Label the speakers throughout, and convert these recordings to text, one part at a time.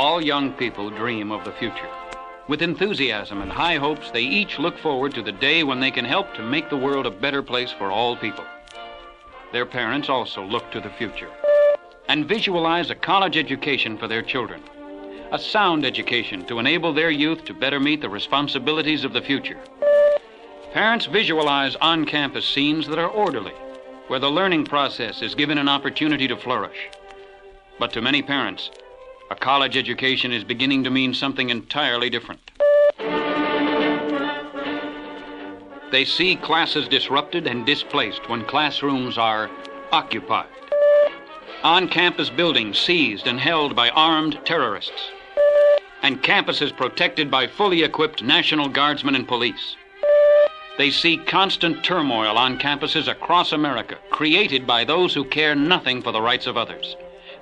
Speaker 1: All young people dream of the future. With enthusiasm and high hopes, they each look forward to the day when they can help to make the world a better place for all people. Their parents also look to the future and visualize a college education for their children, a sound education to enable their youth to better meet the responsibilities of the future. Parents visualize on-campus scenes that are orderly, where the learning process is given an opportunity to flourish. But to many parents, a college education is beginning to mean something entirely different. They see classes disrupted and displaced when classrooms are occupied. On-campus buildings seized and held by armed terrorists. And campuses protected by fully equipped National Guardsmen and police. They see constant turmoil on campuses across America, created by those who care nothing for the rights of others.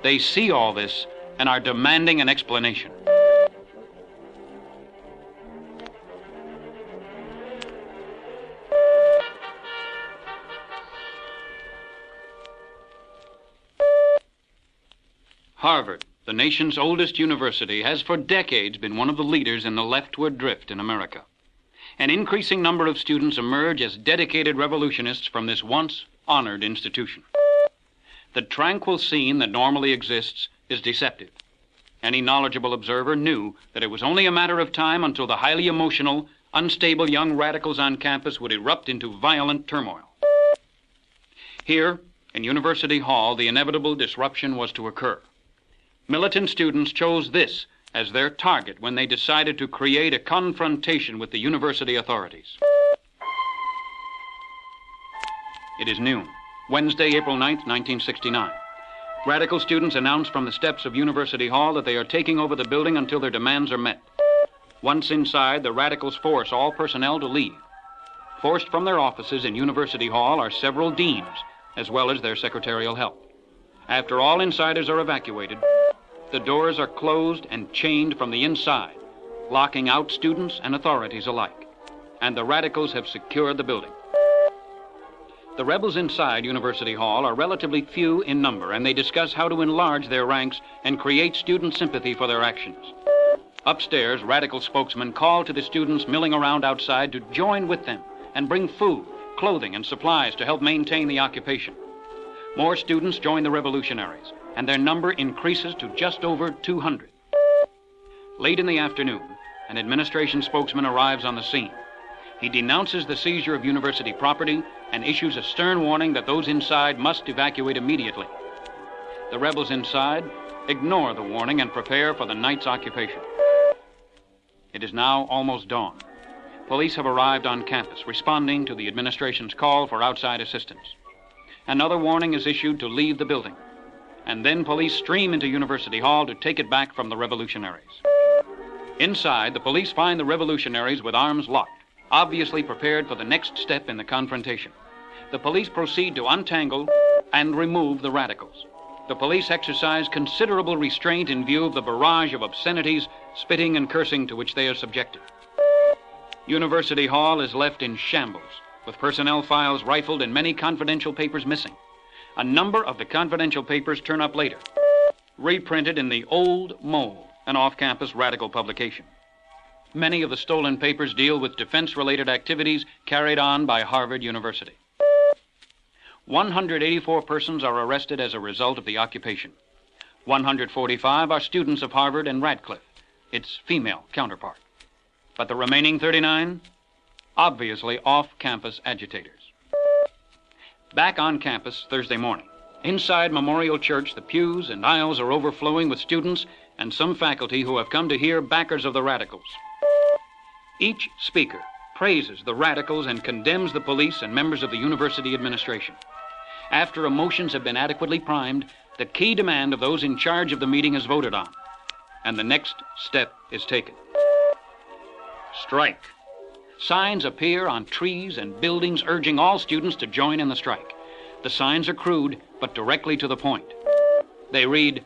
Speaker 1: They see all this and are demanding an explanation. Harvard, the nation's oldest university, has for decades been one of the leaders in the leftward drift in America. An increasing number of students emerge as dedicated revolutionists from this once honored institution. The tranquil scene that normally exists is deceptive. Any knowledgeable observer knew that it was only a matter of time until the highly emotional, unstable young radicals on campus would erupt into violent turmoil. Here, in University Hall, the inevitable disruption was to occur. Militant students chose this as their target when they decided to create a confrontation with the university authorities. It is noon, Wednesday, April 9th, 1969. Radical students announce from the steps of University Hall that they are taking over the building until their demands are met. Once inside, the radicals force all personnel to leave. Forced from their offices in University Hall are several deans, as well as their secretarial help. After all insiders are evacuated, the doors are closed and chained from the inside, locking out students and authorities alike. And the radicals have secured the building. The rebels inside University Hall are relatively few in number, and they discuss how to enlarge their ranks and create student sympathy for their actions. Upstairs, radical spokesmen call to the students milling around outside to join with them and bring food, clothing, and supplies to help maintain the occupation. More students join the Revolutionaries, and their number increases to just over 200. Late in the afternoon, an administration spokesman arrives on the scene. He denounces the seizure of university property and issues a stern warning that those inside must evacuate immediately. The rebels inside ignore the warning and prepare for the night's occupation. It is now almost dawn. Police have arrived on campus, responding to the administration's call for outside assistance. Another warning is issued to leave the building, and then police stream into University Hall to take it back from the revolutionaries. Inside, the police find the revolutionaries with arms locked, obviously prepared for the next step in the confrontation. The police proceed to untangle and remove the radicals. The police exercise considerable restraint in view of the barrage of obscenities, spitting, and cursing to which they are subjected. University Hall is left in shambles, with personnel files rifled and many confidential papers missing. A number of the confidential papers turn up later, reprinted in the Old Mold, an off-campus radical publication. Many of the stolen papers deal with defense-related activities carried on by Harvard University. 184 persons are arrested as a result of the occupation. 145 are students of Harvard and Radcliffe, its female counterpart. But the remaining 39, obviously off-campus agitators. Back on campus Thursday morning. Inside Memorial Church, the pews and aisles are overflowing with students and some faculty who have come to hear backers of the radicals. Each speaker praises the radicals and condemns the police and members of the university administration. After emotions have been adequately primed, the key demand of those in charge of the meeting is voted on, and the next step is taken. Strike. Signs appear on trees and buildings urging all students to join in the strike. The signs are crude, but directly to the point. They read,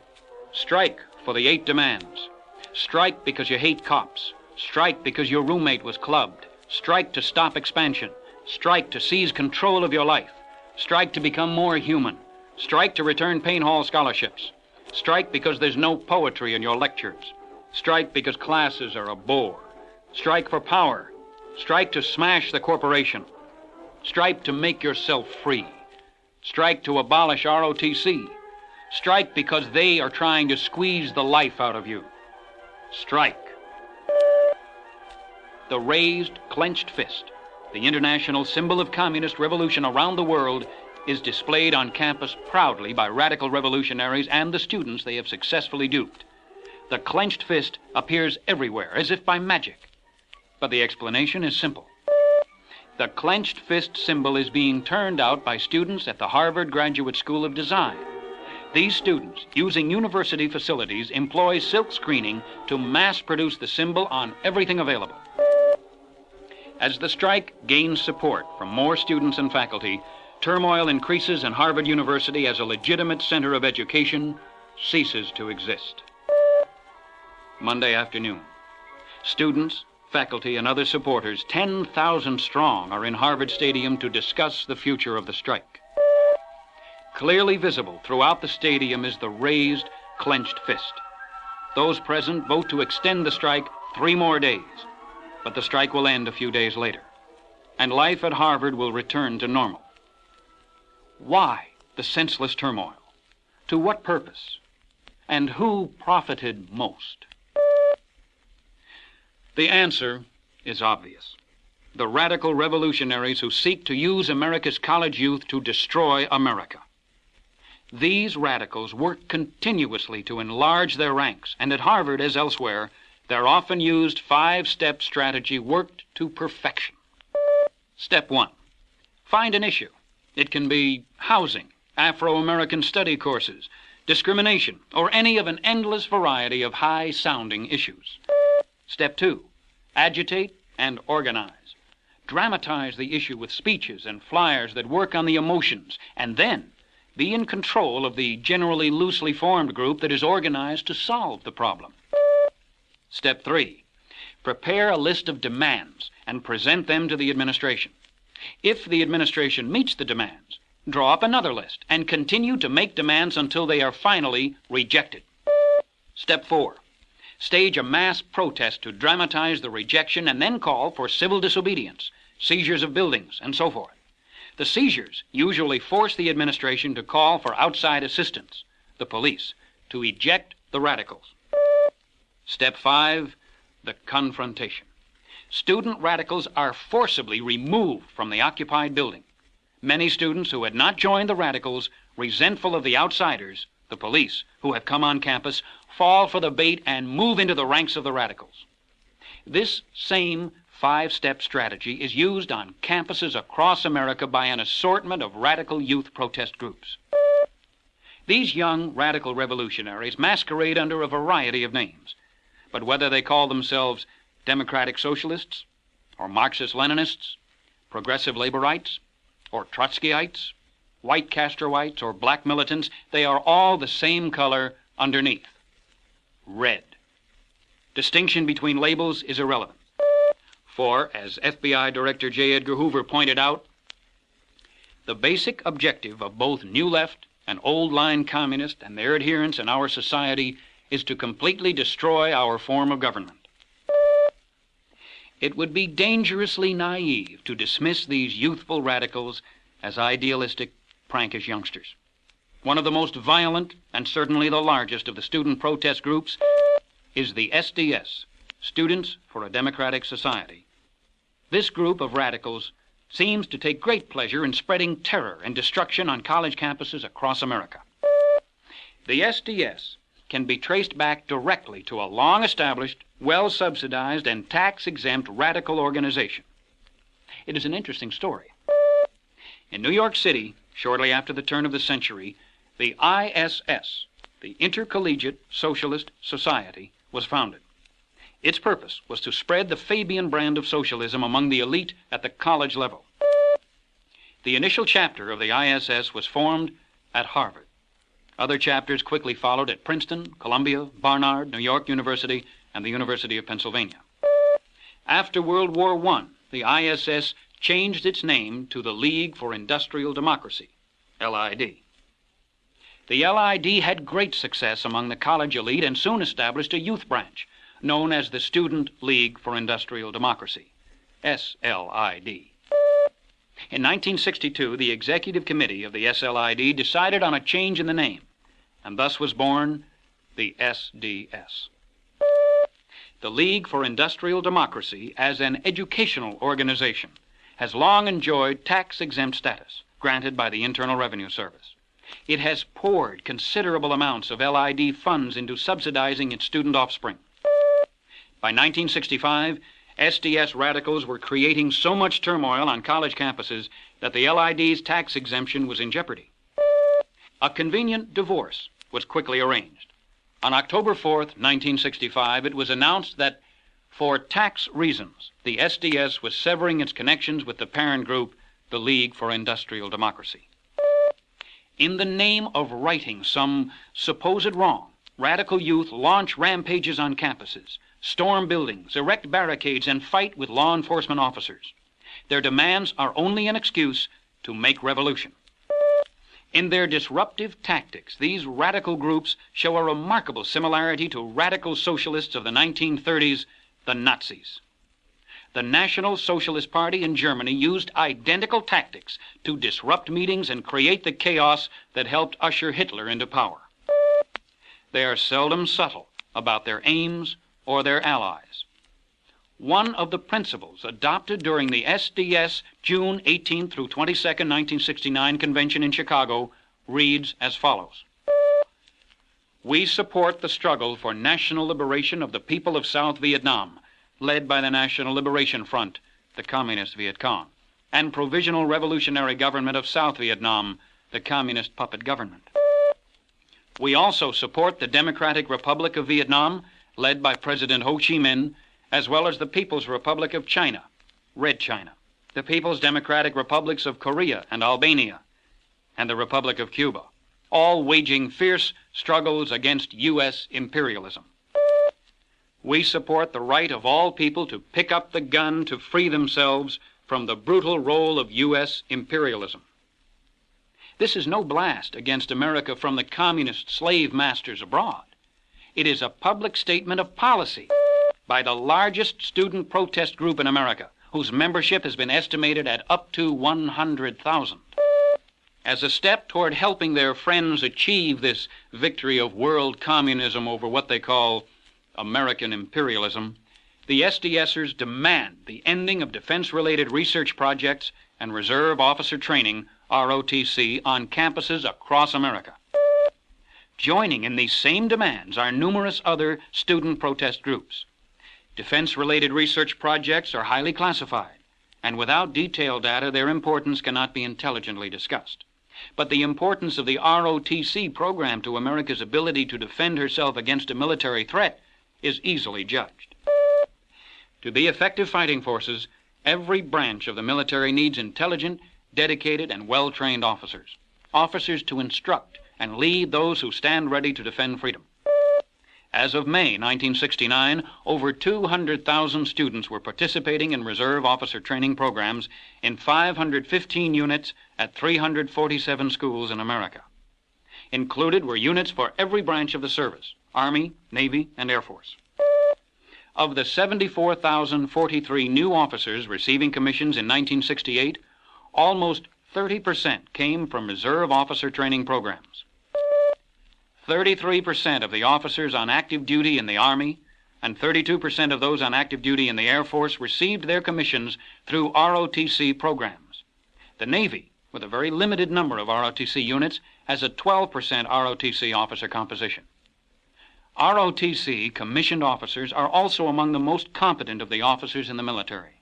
Speaker 1: "Strike for the 8 demands. Strike because you hate cops. Strike because your roommate was clubbed. Strike to stop expansion. Strike to seize control of your life. Strike to become more human. Strike to return Payne Hall scholarships. Strike because there's no poetry in your lectures. Strike because classes are a bore. Strike for power. Strike to smash the corporation. Strike to make yourself free. Strike to abolish ROTC. Strike because they are trying to squeeze the life out of you. Strike. The raised, clenched fist, the international symbol of communist revolution around the world, is displayed on campus proudly by radical revolutionaries and the students they have successfully duped. The clenched fist appears everywhere, as if by magic. But the explanation is simple. The clenched fist symbol is being turned out by students at the Harvard Graduate School of Design. These students, using university facilities, employ silk screening to mass produce the symbol on everything available. As the strike gains support from more students and faculty, turmoil increases and Harvard University as a legitimate center of education ceases to exist. Monday afternoon. Students, faculty, and other supporters, 10,000 strong, are in Harvard Stadium to discuss the future of the strike. Clearly visible throughout the stadium is the raised, clenched fist. Those present vote to extend the strike 3 more days, but the strike will end a few days later, and life at Harvard will return to normal. Why the senseless turmoil? To what purpose? And who profited most? The answer is obvious. The radical revolutionaries who seek to use America's college youth to destroy America. These radicals work continuously to enlarge their ranks, and at Harvard, as elsewhere, their often used 5-step strategy worked to perfection. Step 1. Find an issue. It can be housing, Afro-American study courses, discrimination, or any of an endless variety of high-sounding issues. Step 2. Agitate and organize. Dramatize the issue with speeches and flyers that work on the emotions, and then be in control of the generally loosely formed group that is organized to solve the problem. Step 3. Prepare a list of demands and present them to the administration. If the administration meets the demands, draw up another list and continue to make demands until they are finally rejected. Step 4. Stage a mass protest to dramatize the rejection and then call for civil disobedience, seizures of buildings, and so forth. The seizures usually force the administration to call for outside assistance, the police, to eject the radicals. Step 5, the confrontation. Student radicals are forcibly removed from the occupied building. Many students who had not joined the radicals, resentful of the outsiders, the police, who have come on campus, fall for the bait and move into the ranks of the radicals. This same 5-step strategy is used on campuses across America by an assortment of radical youth protest groups. These young radical revolutionaries masquerade under a variety of names, but whether they call themselves democratic socialists, or Marxist-Leninists, progressive laborites, or Trotskyites, white Castroites, or black militants, they are all the same color underneath: red. Distinction between labels is irrelevant. For, as FBI Director J. Edgar Hoover pointed out, the basic objective of both New Left and Old Line communists and their adherents in our society is to completely destroy our form of government. It would be dangerously naive to dismiss these youthful radicals as idealistic, prankish youngsters. One of the most violent, and certainly the largest of the student protest groups, is the SDS, Students for a Democratic Society. This group of radicals seems to take great pleasure in spreading terror and destruction on college campuses across America. The SDS can be traced back directly to a long-established, well-subsidized, and tax-exempt radical organization. It is an interesting story. In New York City, shortly after the turn of the century, the ISS, the Intercollegiate Socialist Society, was founded. Its purpose was to spread the Fabian brand of socialism among the elite at the college level. The initial chapter of the ISS was formed at Harvard. Other chapters quickly followed at Princeton, Columbia, Barnard, New York University, and the University of Pennsylvania. After World War I, the ISS changed its name to the League for Industrial Democracy, LID. The LID had great success among the college elite and soon established a youth branch, known as the Student League for Industrial Democracy, SLID. In 1962, the Executive Committee of the SLID decided on a change in the name, and thus was born the SDS. The League for Industrial Democracy, as an educational organization, has long enjoyed tax-exempt status granted by the Internal Revenue Service. It has poured considerable amounts of LID funds into subsidizing its student offspring. By 1965, SDS radicals were creating so much turmoil on college campuses that the LID's tax exemption was in jeopardy. A convenient divorce was quickly arranged. On October 4th, 1965, it was announced that for tax reasons, the SDS was severing its connections with the parent group, the League for Industrial Democracy. In the name of righting some supposed wrong, radical youth launch rampages on campuses, storm buildings, erect barricades, and fight with law enforcement officers. Their demands are only an excuse to make revolution. In their disruptive tactics, these radical groups show a remarkable similarity to radical socialists of the 1930s, the Nazis. The National Socialist Party in Germany used identical tactics to disrupt meetings and create the chaos that helped usher Hitler into power. They are seldom subtle about their aims or their allies. One of the principles adopted during the SDS June 18 through 22, 1969 convention in Chicago reads as follows. We support the struggle for national liberation of the people of South Vietnam, led by the National Liberation Front, the Communist Viet Cong, and Provisional Revolutionary Government of South Vietnam, the Communist puppet government. We also support the Democratic Republic of Vietnam, led by President Ho Chi Minh, as well as the People's Republic of China, Red China, the People's Democratic Republics of Korea and Albania, and the Republic of Cuba, all waging fierce struggles against U.S. imperialism. We support the right of all people to pick up the gun to free themselves from the brutal role of U.S. imperialism. This is no blast against America from the communist slave masters abroad. It is a public statement of policy by the largest student protest group in America, whose membership has been estimated at up to 100,000. As a step toward helping their friends achieve this victory of world communism over what they call American imperialism, the SDSers demand the ending of defense-related research projects and reserve officer training, ROTC, on campuses across America. Joining in these same demands are numerous other student protest groups. Defense-related research projects are highly classified, and without detailed data, their importance cannot be intelligently discussed. But the importance of the ROTC program to America's ability to defend herself against a military threat is easily judged. To be effective fighting forces, every branch of the military needs intelligent, dedicated, and well-trained officers. Officers to instruct and lead those who stand ready to defend freedom. As of May 1969, over 200,000 students were participating in reserve officer training programs in 515 units at 347 schools in America. Included were units for every branch of the service, Army, Navy, and Air Force. Of the 74,043 new officers receiving commissions in 1968, almost 30% came from reserve officer training programs. 33% of the officers on active duty in the Army and 32% of those on active duty in the Air Force received their commissions through ROTC programs. The Navy, with a very limited number of ROTC units, has a 12% ROTC officer composition. ROTC commissioned officers are also among the most competent of the officers in the military.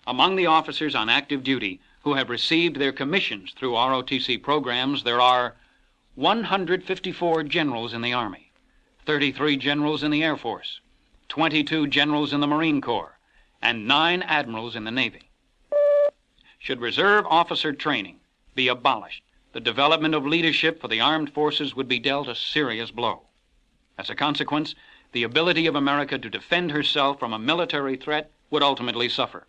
Speaker 1: Among the officers on active duty who have received their commissions through ROTC programs, there are 154 generals in the Army, 33 generals in the Air Force, 22 generals in the Marine Corps, and 9 admirals in the Navy. Should reserve officer training be abolished, the development of leadership for the armed forces would be dealt a serious blow. As a consequence, the ability of America to defend herself from a military threat would ultimately suffer.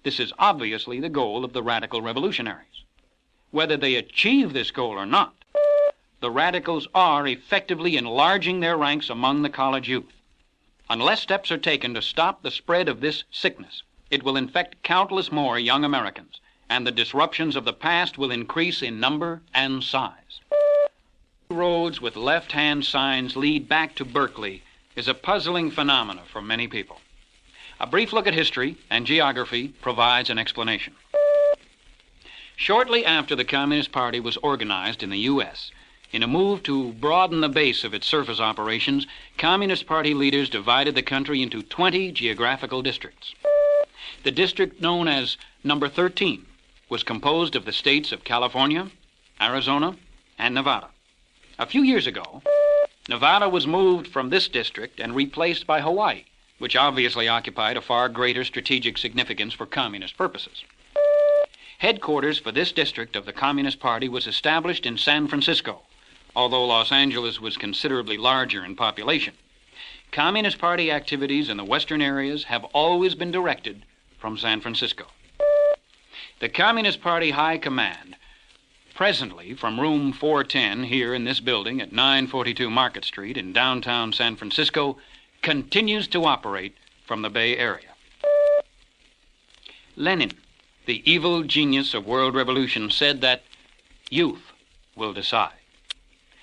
Speaker 1: This is obviously the goal of the radical revolutionaries. Whether they achieve this goal or not, the radicals are effectively enlarging their ranks among the college youth. Unless steps are taken to stop the spread of this sickness, it will infect countless more young Americans, and the disruptions of the past will increase in number and size. Roads with left-hand signs lead back to Berkeley is a puzzling phenomenon for many people. A brief look at history and geography provides an explanation. Shortly after the Communist Party was organized in the U.S., in a move to broaden the base of its surface operations, Communist Party leaders divided the country into 20 geographical districts. The district known as Number 13 was composed of the states of California, Arizona, and Nevada. A few years ago, Nevada was moved from this district and replaced by Hawaii, which obviously occupied a far greater strategic significance for communist purposes. Headquarters for this district of the Communist Party was established in San Francisco, although Los Angeles was considerably larger in population. Communist Party activities in the western areas have always been directed from San Francisco. The Communist Party High Command, presently from room 410 here in this building at 942 Market Street in downtown San Francisco, continues to operate from the Bay Area. Lenin, the evil genius of world revolution, said that youth will decide,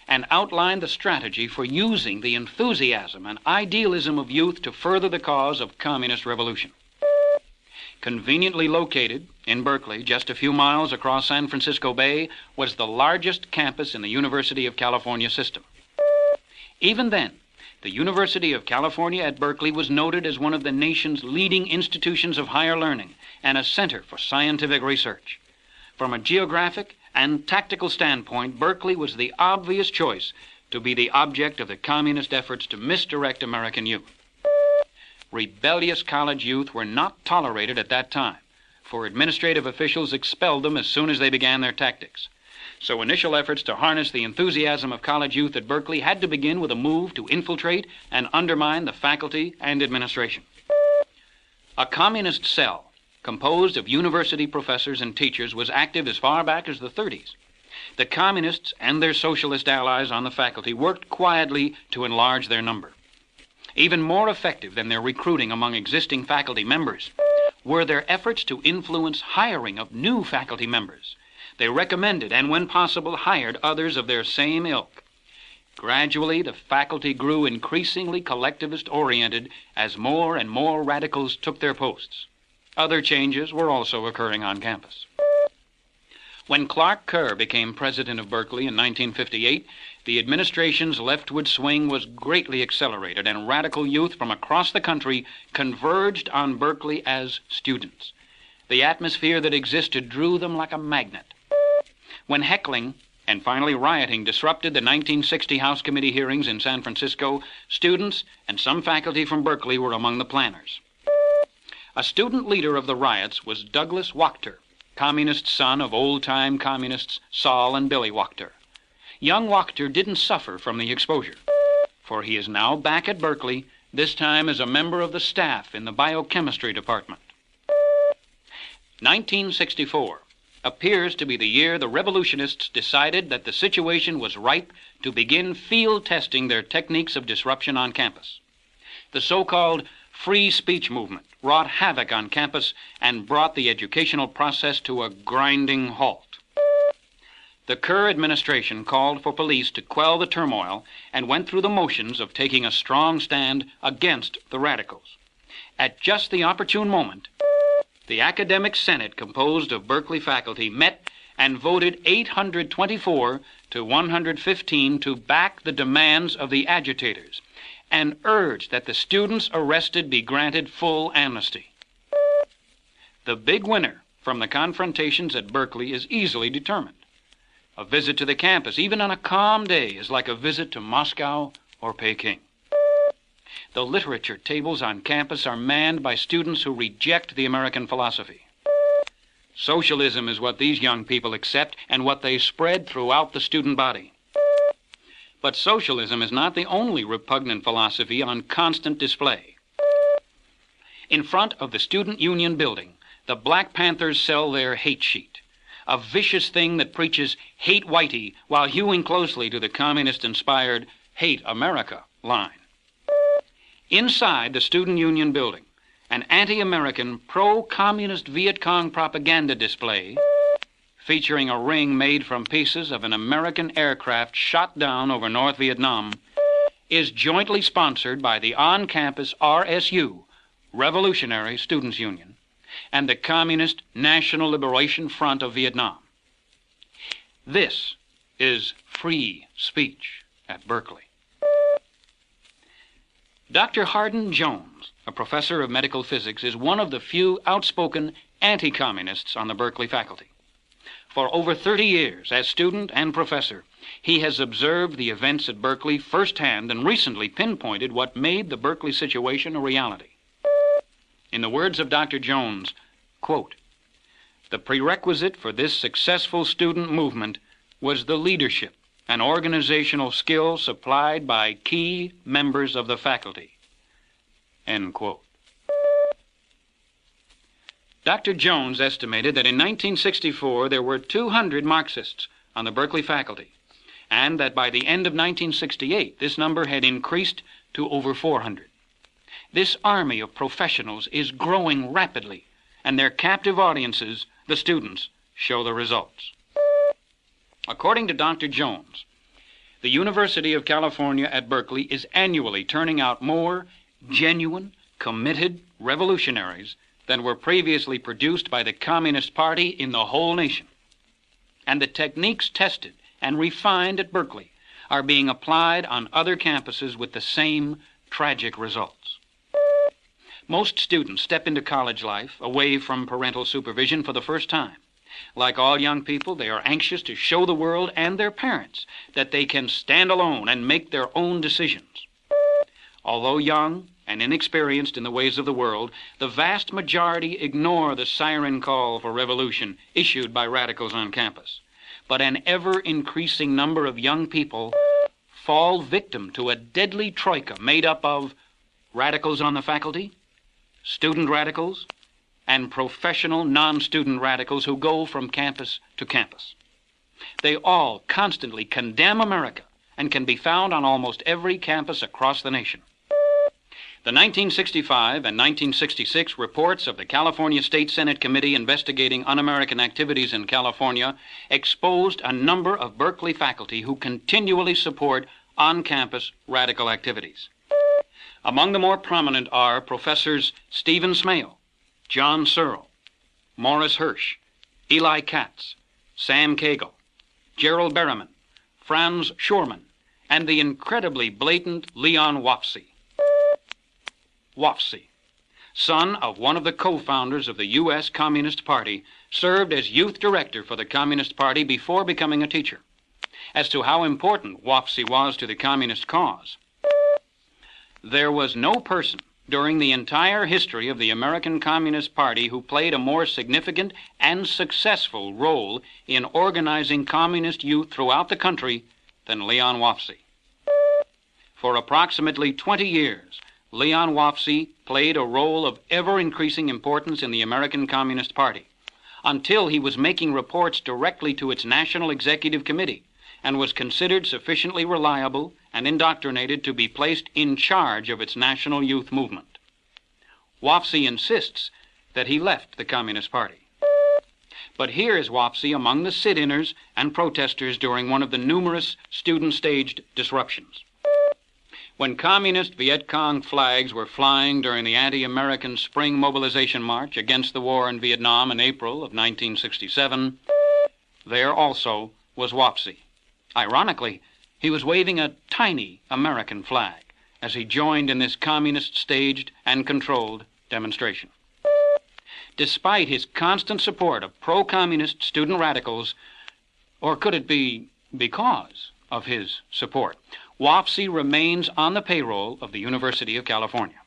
Speaker 1: and outlined the strategy for using the enthusiasm and idealism of youth to further the cause of communist revolution. Conveniently located in Berkeley, just a few miles across San Francisco Bay, was the largest campus in the University of California system. Even then, the University of California at Berkeley was noted as one of the nation's leading institutions of higher learning and a center for scientific research. From a geographic and tactical standpoint, Berkeley was the obvious choice to be the object of the communist efforts to misdirect American youth. Rebellious college youth were not tolerated at that time, for administrative officials expelled them as soon as they began their tactics. So initial efforts to harness the enthusiasm of college youth at Berkeley had to begin with a move to infiltrate and undermine the faculty and administration. A communist cell composed of university professors and teachers was active as far back as the 30s. The communists and their socialist allies on the faculty worked quietly to enlarge their number. Even more effective than their recruiting among existing faculty members were their efforts to influence hiring of new faculty members. They recommended and, when possible, hired others of their same ilk. Gradually, the faculty grew increasingly collectivist-oriented as more and more radicals took their posts. Other changes were also occurring on campus. When Clark Kerr became president of Berkeley in 1958, the administration's leftward swing was greatly accelerated, and radical youth from across the country converged on Berkeley as students. The atmosphere that existed drew them like a magnet. When heckling and finally rioting disrupted the 1960 House Committee hearings in San Francisco, students and some faculty from Berkeley were among the planners. A student leader of the riots was Douglas Wachter, communist son of old-time communists Saul and Billy Wachter. Young Wachter didn't suffer from the exposure, for he is now back at Berkeley, this time as a member of the staff in the biochemistry department. 1964 appears to be the year the revolutionists decided that the situation was ripe to begin field testing their techniques of disruption on campus. The so-called free speech movement wrought havoc on campus and brought the educational process to a grinding halt. The Kerr administration called for police to quell the turmoil and went through the motions of taking a strong stand against the radicals. At just the opportune moment, the academic senate composed of Berkeley faculty met and voted 824 to 115 to back the demands of the agitators and urged that the students arrested be granted full amnesty. The big winner from the confrontations at Berkeley is easily determined. A visit to the campus, even on a calm day, is like a visit to Moscow or Peking. The literature tables on campus are manned by students who reject the American philosophy. Socialism is what these young people accept and what they spread throughout the student body. But socialism is not the only repugnant philosophy on constant display. In front of the Student Union building, the Black Panthers sell their hate sheet, a vicious thing that preaches hate whitey while hewing closely to the communist-inspired hate America line. Inside the Student Union building, an anti-American, pro-communist Viet Cong propaganda display featuring a ring made from pieces of an American aircraft shot down over North Vietnam is jointly sponsored by the on-campus RSU, Revolutionary Students Union, and the Communist National Liberation Front of Vietnam. This is free speech at Berkeley. Dr. Hardin Jones, a professor of medical physics, is one of the few outspoken anti-communists on the Berkeley faculty. For over 30 years, as student and professor, he has observed the events at Berkeley firsthand and recently pinpointed what made the Berkeley situation a reality. In the words of Dr. Jones, quote, "The prerequisite for this successful student movement was the leadership and organizational skill supplied by key members of the faculty." End quote. Dr. Jones estimated that in 1964 there were 200 Marxists on the Berkeley faculty, and that by the end of 1968 this number had increased to over 400. This army of professionals is growing rapidly, and their captive audiences, the students, show the results. According to Dr. Jones, the University of California at Berkeley is annually turning out more genuine, committed revolutionaries than were previously produced by the Communist Party in the whole nation. And the techniques tested and refined at Berkeley are being applied on other campuses with the same tragic results. Most students step into college life away from parental supervision for the first time. Like all young people, they are anxious to show the world and their parents that they can stand alone and make their own decisions. Although young and inexperienced in the ways of the world, the vast majority ignore the siren call for revolution issued by radicals on campus. But an ever-increasing number of young people fall victim to a deadly troika made up of radicals on the faculty, student radicals, and professional non-student radicals who go from campus to campus. They all constantly condemn America and can be found on almost every campus across the nation. The 1965 and 1966 reports of the California State Senate Committee investigating un-American activities in California exposed a number of Berkeley faculty who continually support on-campus radical activities. Among the more prominent are Professors Stephen Smale, John Searle, Morris Hirsch, Eli Katz, Sam Cagle, Gerald Berriman, Franz Schurman, and the incredibly blatant Leon Wofsy. Wofsy, son of one of the co-founders of the U.S. Communist Party, served as youth director for the Communist Party before becoming a teacher. As to how important Wofsy was to the communist cause, there was no person during the entire history of the American Communist Party who played a more significant and successful role in organizing communist youth throughout the country than Leon Wofsy. For approximately 20 years, Leon Wofsy played a role of ever-increasing importance in the American Communist Party, until he was making reports directly to its National Executive Committee and was considered sufficiently reliable and indoctrinated to be placed in charge of its national youth movement. Wofsy insists that he left the Communist Party. But here is Wofsy among the sit-inners and protesters during one of the numerous student-staged disruptions. When communist Viet Cong flags were flying during the anti-American Spring Mobilization March against the war in Vietnam in April of 1967, there also was Wofsy. Ironically, he was waving a tiny American flag as he joined in this communist-staged and controlled demonstration. Despite his constant support of pro-communist student radicals, or could it be because of his support, Wofsy remains on the payroll of the University of California.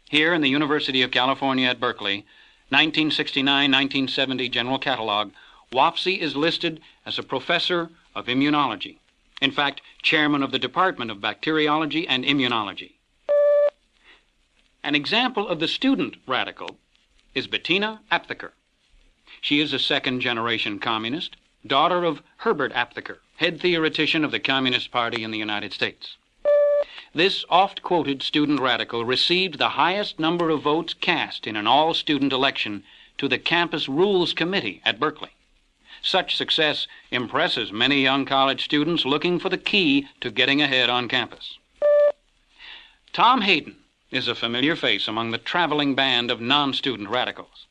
Speaker 1: Here in the University of California at Berkeley, 1969-1970 General Catalog, Wofsy is listed as a professor of immunology. In fact, chairman of the Department of Bacteriology and Immunology. An example of the student radical is Bettina Aptheker. She is a second-generation communist, daughter of Herbert Aptheker, head theoretician of the Communist Party in the United States. This oft-quoted student radical received the highest number of votes cast in an all-student election to the Campus Rules Committee at Berkeley. Such success impresses many young college students looking for the key to getting ahead on campus. Tom Hayden is a familiar face among the traveling band of non-student radicals.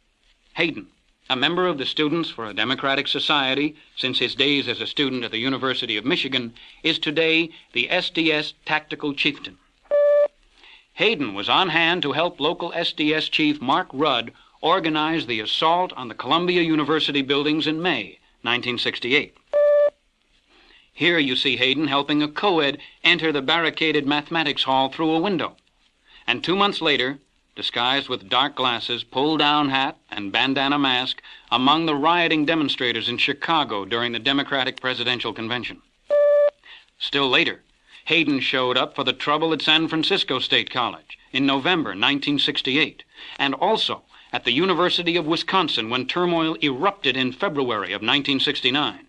Speaker 1: Hayden, a member of the Students for a Democratic Society since his days as a student at the University of Michigan, is today the SDS tactical chieftain. Hayden was on hand to help local SDS chief Mark Rudd organize the assault on the Columbia University buildings in May 1968. Here you see Hayden helping a co-ed enter the barricaded mathematics hall through a window. And 2 months later, disguised with dark glasses, pull-down hat, and bandana mask, among the rioting demonstrators in Chicago during the Democratic presidential convention. Still later, Hayden showed up for the trouble at San Francisco State College in November 1968, and also at the University of Wisconsin when turmoil erupted in February of 1969.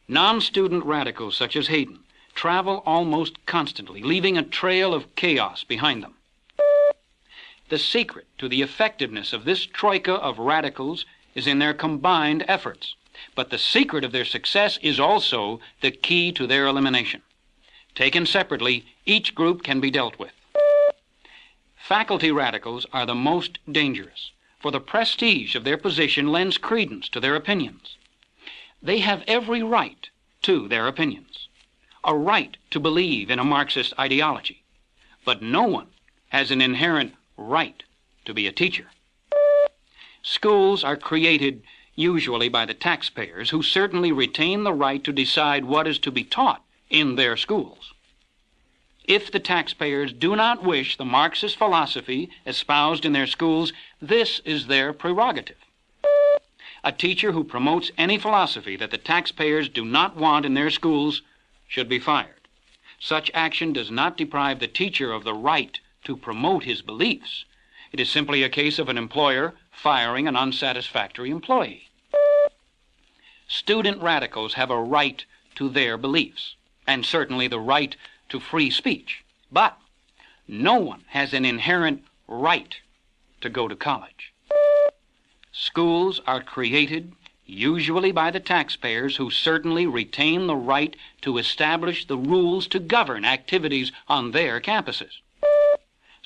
Speaker 1: Non-student radicals such as Hayden travel almost constantly, leaving a trail of chaos behind them. The secret to the effectiveness of this troika of radicals is in their combined efforts, but the secret of their success is also the key to their elimination. Taken separately, each group can be dealt with. Faculty radicals are the most dangerous, for the prestige of their position lends credence to their opinions. They have every right to their opinions, a right to believe in a Marxist ideology, but no one has an inherent right to be a teacher. Schools are created usually by the taxpayers, who certainly retain the right to decide what is to be taught in their schools. If the taxpayers do not wish the Marxist philosophy espoused in their schools, this is their prerogative. A teacher who promotes any philosophy that the taxpayers do not want in their schools should be fired. Such action does not deprive the teacher of the right to promote his beliefs. It is simply a case of an employer firing an unsatisfactory employee. Student radicals have a right to their beliefs, and certainly the right to free speech. But no one has an inherent right to go to college. Schools are created usually by the taxpayers, who certainly retain the right to establish the rules to govern activities on their campuses.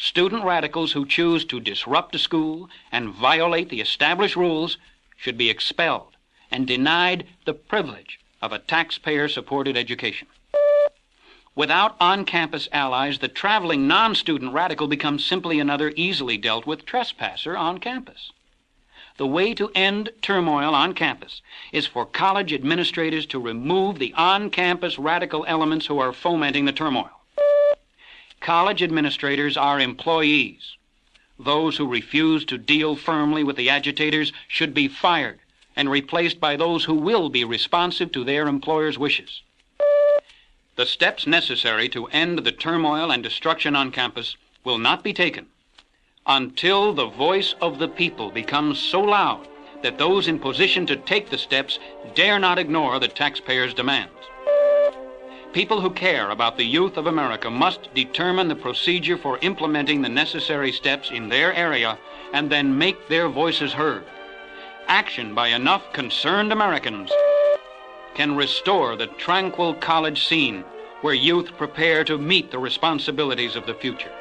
Speaker 1: Student radicals who choose to disrupt a school and violate the established rules should be expelled and denied the privilege of a taxpayer-supported education. Without on-campus allies, the traveling non-student radical becomes simply another easily dealt with trespasser on campus. The way to end turmoil on campus is for college administrators to remove the on-campus radical elements who are fomenting the turmoil. College administrators are employees. Those who refuse to deal firmly with the agitators should be fired and replaced by those who will be responsive to their employers' wishes. The steps necessary to end the turmoil and destruction on campus will not be taken until the voice of the people becomes so loud that those in position to take the steps dare not ignore the taxpayers' demands. People who care about the youth of America must determine the procedure for implementing the necessary steps in their area and then make their voices heard. Action by enough concerned Americans can restore the tranquil college scene where youth prepare to meet the responsibilities of the future.